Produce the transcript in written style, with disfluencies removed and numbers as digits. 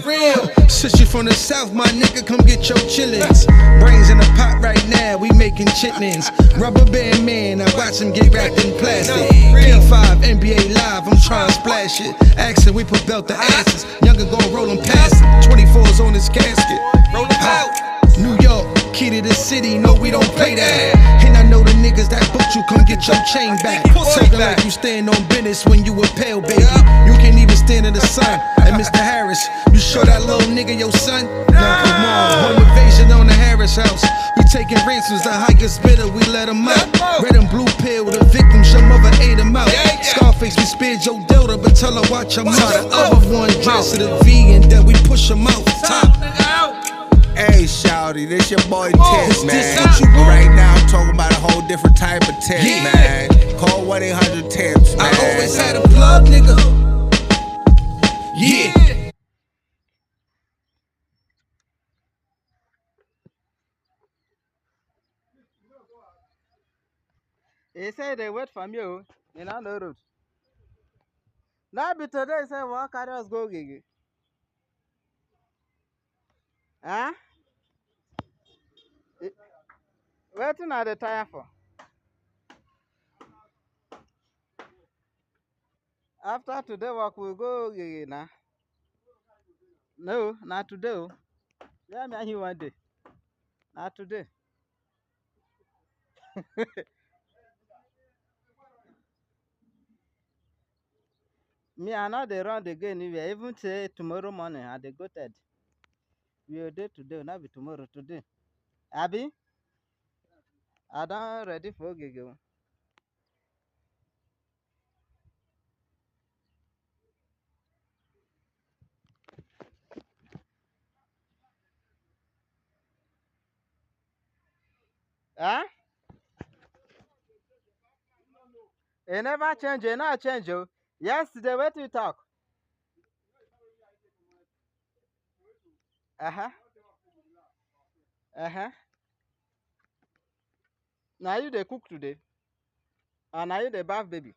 Real. Since you from the south, my nigga, come get your chillins. Brains in the pot right now, we making chitlins. Rubber band man, I watch him get wrapped in plastic. P5, NBA Live, I'm trying to splash it. Accent, we put belt to asses. Younger gon' roll him past it. 24's on his casket. Roll him out. New York, key to the city, no we don't play that. And I know the niggas that booked you, come get your chain back. Talking like you stand on business when you a pale baby. You can't even stand in the sun. And Mr. Harris, you show that little nigga your son? Now come on, home invasion on the Harris house. We taking ransoms, the highest bidder, we let him out. Red and blue pill, the victims, your mother ate him out. Scarface, we spared your Delta, but tell her watch him out. The other one dress to the V and then we push him out. Top. Hey, shawty, this your boy Tess, man. Right now, I'm talking about a whole different type of tips, man. Call 1-800-TIPS, man. I always had a plug, nigga. Yeah. He said they wait from you in on the road. Now, be today, say, what carry us go, Gigi? Huh? Waiting at the tire for. After today, work will go, Gigi, now. No, not today. Yeah, me and you one day. Not today. Me, I know they run again. Even say tomorrow morning, I they go dead. We are there today, not be tomorrow, today. Abby, I done ready for Gigi. Huh? It never change, it never change. Oh. Yesterday, where do you talk? Uh-huh. Uh-huh. Now you they cook today. And now you the bath baby.